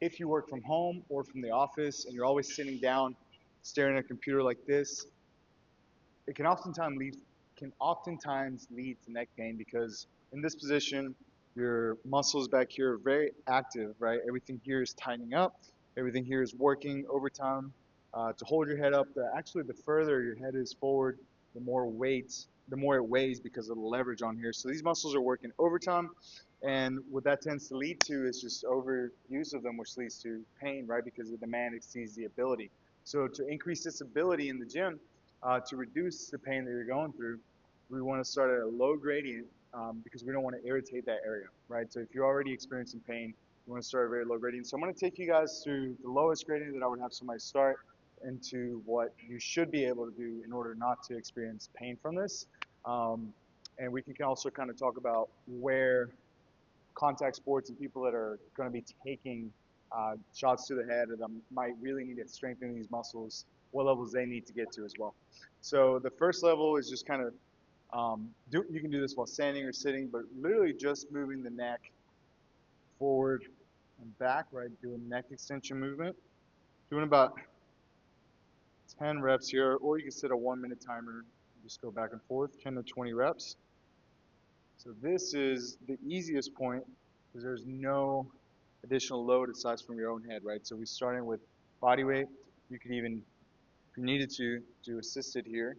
if you work from home or from the office and you're always sitting down staring at a computer like this, it can oftentimes lead to neck pain because in this position, your muscles back here are very active, right? Everything here is tightening up. Everything here is working overtime to hold your head up. Actually, the further your head is forward, the more it weighs because of the leverage on here. So these muscles are working overtime, and what that tends to lead to is just overuse of them, which leads to pain, right? Because the demand exceeds the ability. So to increase this ability in the gym, to reduce the pain that you're going through, we want to start at a low gradient because we don't want to irritate that area, right? So if you're already experiencing pain, you want to start at a very low gradient. So I'm going to take you guys through the lowest gradient that I would have somebody start into what you should be able to do in order not to experience pain from this. Um, and we can also kind of talk about where contact sports and people that are going to be taking shots to the head and might really need to strengthen these muscles, what levels they need to get to as well. So the first level is just kind of you can do this while standing or sitting, but literally just moving the neck forward and back, right? Doing neck extension movement. Doing about 10 reps here, or you can set a 1 minute timer. Just go back and forth, 10 to 20 reps. So this is the easiest point because there's no additional load aside from your own head, right? So we're starting with body weight. You could even, if you needed to, do assisted here,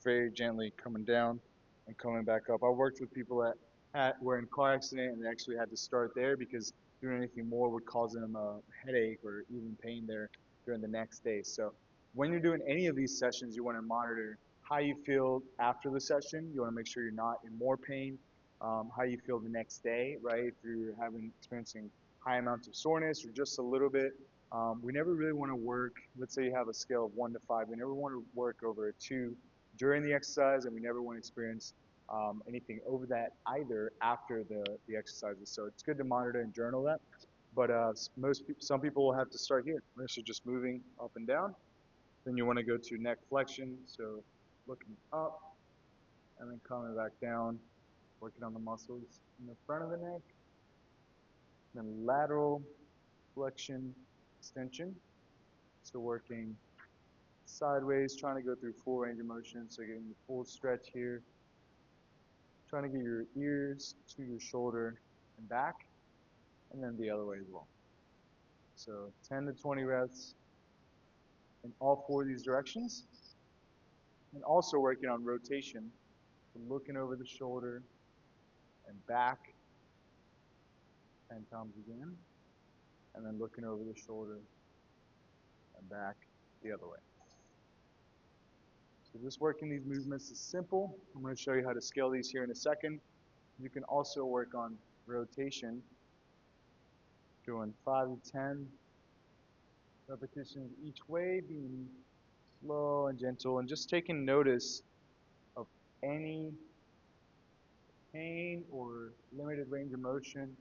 very gently coming down and coming back up. I worked with people that were in a car accident and they actually had to start there because doing anything more would cause them a headache or even pain there during the next day. So when you're doing any of these sessions, you want to monitor how you feel after the session. You want to make sure you're not in more pain. How you feel the next day, right? If you're experiencing high amounts of soreness or just a little bit. We never really want to work, let's say you have a scale of 1 to 5, we never want to work over a 2 during the exercise, and we never want to experience anything over that either after the exercises. So it's good to monitor and journal that. But some people will have to start here. So just moving up and down. Then you want to go to neck flexion, so looking up and then coming back down, working on the muscles in the front of the neck. Then lateral flexion extension, so working sideways, trying to go through full range of motion, so getting the full stretch here. Trying to get your ears to your shoulder and back, and then the other way as well. So 10 to 20 reps in all four of these directions. And also working on rotation, so looking over the shoulder and back 10 times again, and then looking over the shoulder and back the other way. So just working these movements is simple. I'm going to show you how to scale these here in a second. You can also work on rotation, doing 5 to 10 repetitions each way, being slow and gentle, and just taking notice of any pain or limited range of motion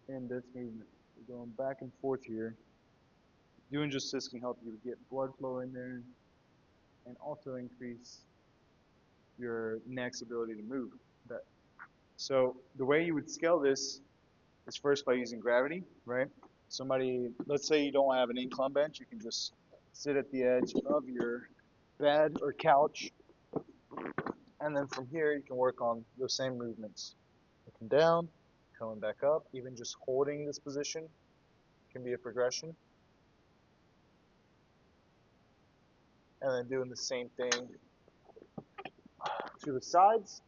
in this movement. We're going back and forth here. Doing just this can help you get blood flow in there and also increase your neck's ability to move. So the way you would scale this is first by using gravity, right? Let's say you don't have an incline bench, you can just sit at the edge of your bed or couch, and then from here you can work on those same movements. Looking down, coming back up, even just holding this position can be a progression. And then doing the same thing to the sides.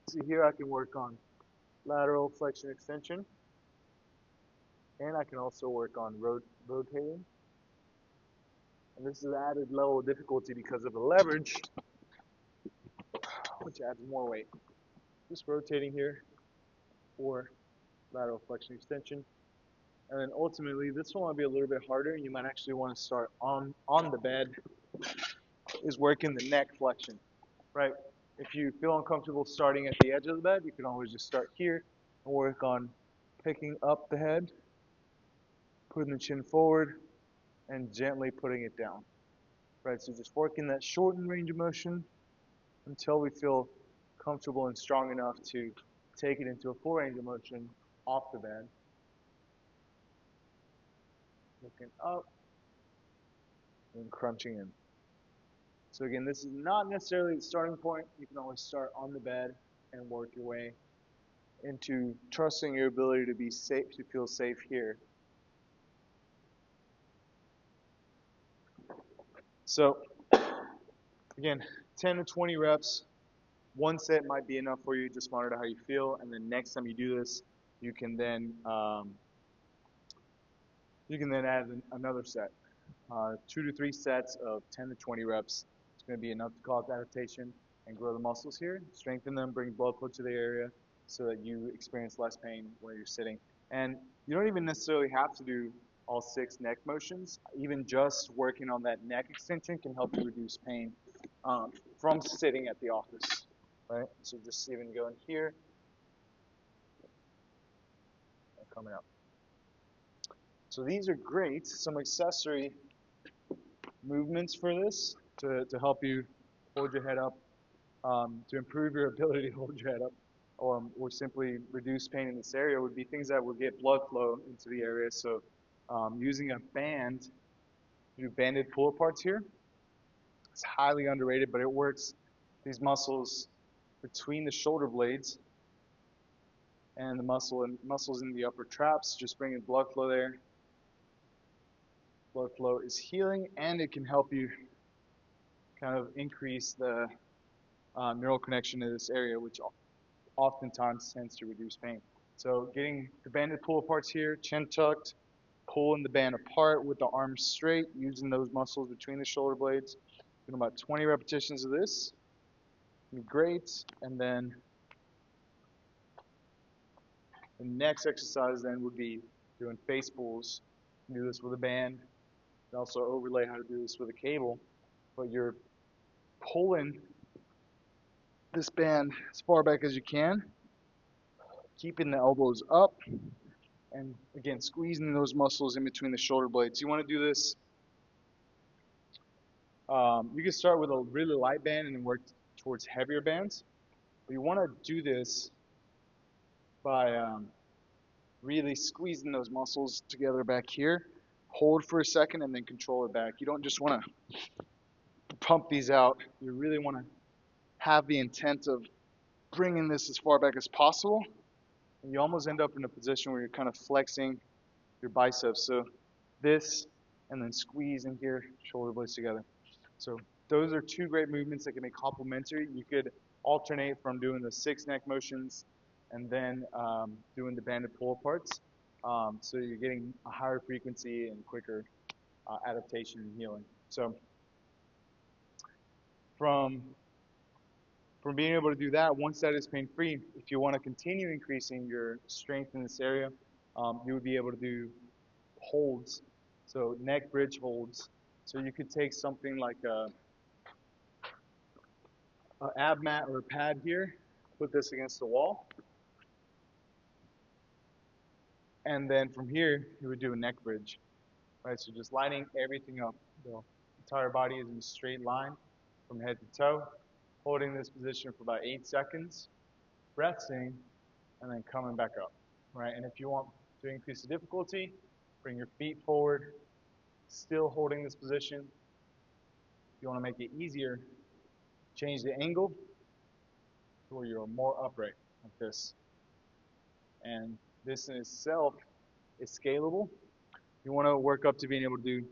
So here I can work on lateral flexion extension, and I can also work on rotating. And this is an added level of difficulty because of the leverage, which adds more weight. Just rotating here for lateral flexion extension. And then ultimately, this one might be a little bit harder, and you might actually want to start on the bed, is working the neck flexion, right? If you feel uncomfortable starting at the edge of the bed, you can always just start here and work on picking up the head, putting the chin forward, and gently putting it down, right? So just working that shortened range of motion until we feel comfortable and strong enough to take it into a full range of motion off the bed, looking up and crunching in. So again, this is not necessarily the starting point. You can always start on the bed and work your way into trusting your ability to be safe, to feel safe here. So again, 10 to 20 reps. One set might be enough for you. Just monitor how you feel, and then next time you do this, you can then add another set. 2 to 3 sets of 10 to 20 reps. It's going to be enough to cause adaptation and grow the muscles here, strengthen them, bring blood flow to the area so that you experience less pain when you're sitting. And you don't even necessarily have to do all 6 neck motions. Even just working on that neck extension can help you reduce pain from sitting at the office, right? So just even going here and coming up. So these are great, some accessory movements for this to help you hold your head up, to improve your ability to hold your head up, or simply reduce pain in this area would be things that will get blood flow into the area. So using a band, do banded pull aparts here. It's highly underrated, but it works these muscles between the shoulder blades and the muscles in the upper traps, just bringing blood flow there. Blood flow is healing, and it can help you kind of increase the neural connection to this area, which oftentimes tends to reduce pain. So getting the banded pull aparts here, chin tucked, pulling the band apart with the arms straight, using those muscles between the shoulder blades. Doing about 20 repetitions of this. Be great. And then the next exercise then would be doing face pulls. You can do this with a band. You can also overlay how to do this with a cable. But you're pulling this band as far back as you can, keeping the elbows up, and again, squeezing those muscles in between the shoulder blades. You want to do this. You can start with a really light band and then work towards heavier bands. But you want to do this by really squeezing those muscles together back here. Hold for a second and then control it back. You don't just want to pump these out. You really want to have the intent of bringing this as far back as possible. And you almost end up in a position where you're kind of flexing your biceps. So this, and then squeeze in here, shoulder blades together. So those are 2 great movements that can be complementary. You could alternate from doing the 6 neck motions and then doing the banded pull aparts. So you're getting a higher frequency and quicker adaptation and healing. So from being able to do that, once that is pain-free, if you want to continue increasing your strength in this area, you would be able to do holds, so neck bridge holds. So you could take something like an ab mat or a pad here, put this against the wall, and then from here you would do a neck bridge, right? So just lining everything up. The entire body is in a straight line from head to toe, holding this position for about 8 seconds, resting, and then coming back up, right? And if you want to increase the difficulty, bring your feet forward, still holding this position. If you want to make it easier, change the angle to where you're more upright, like this. And this in itself is scalable. You want to work up to being able to do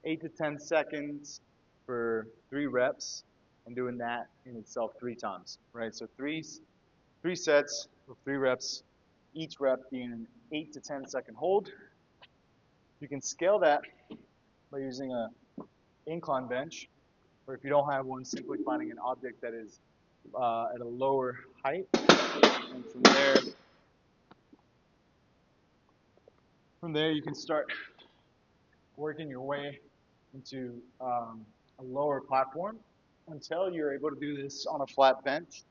8 to 10 seconds for 3 reps, and doing that in itself 3 times, right? So three sets of 3 reps, each rep being an 8 to 10 second hold. You can scale that by using a incline bench, or if you don't have one, simply finding an object that is at a lower height, and from there you can start working your way into a lower platform until you're able to do this on a flat bench.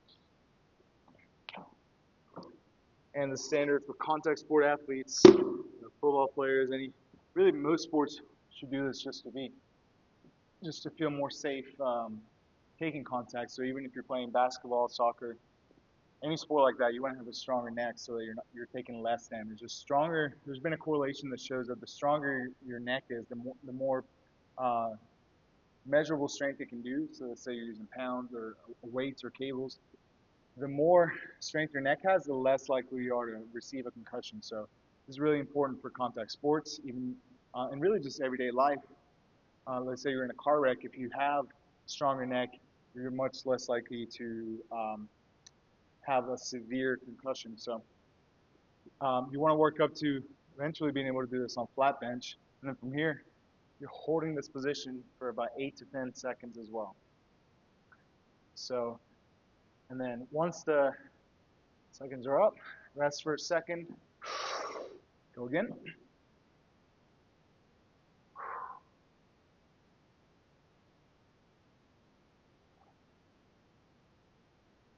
And the standard for contact sport athletes, football players, really most sports should do this just to feel more safe taking contact. So even if you're playing basketball, soccer, any sport like that, you want to have a stronger neck so that you're taking less damage. The stronger, there's been a correlation that shows that the stronger your neck is, the more uh, measurable strength it can do. So let's say you're using pounds or weights or cables. The more strength your neck has, the less likely you are to receive a concussion. So this is really important for contact sports, even and really just everyday life. Let's say you're in a car wreck. If you have stronger neck, you're much less likely to have a severe concussion. So you want to work up to eventually being able to do this on flat bench, and then from here, you're holding this position for about 8 to 10 seconds as well. So, and then once the seconds are up, rest for a second. Go again.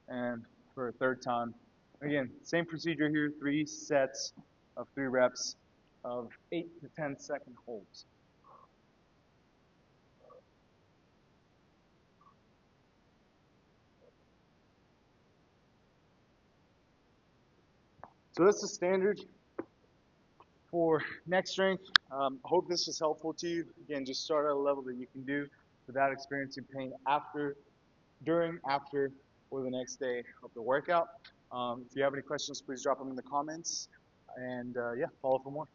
And for a third time. Again, same procedure here, 3 sets of 3 reps of 8 to 10 second holds. So that's the standard for neck strength. Hope this was helpful to you. Again, just start at a level that you can do without experiencing pain after, during, after, or the next day of the workout. If you have any questions, please drop them in the comments. And yeah, follow for more.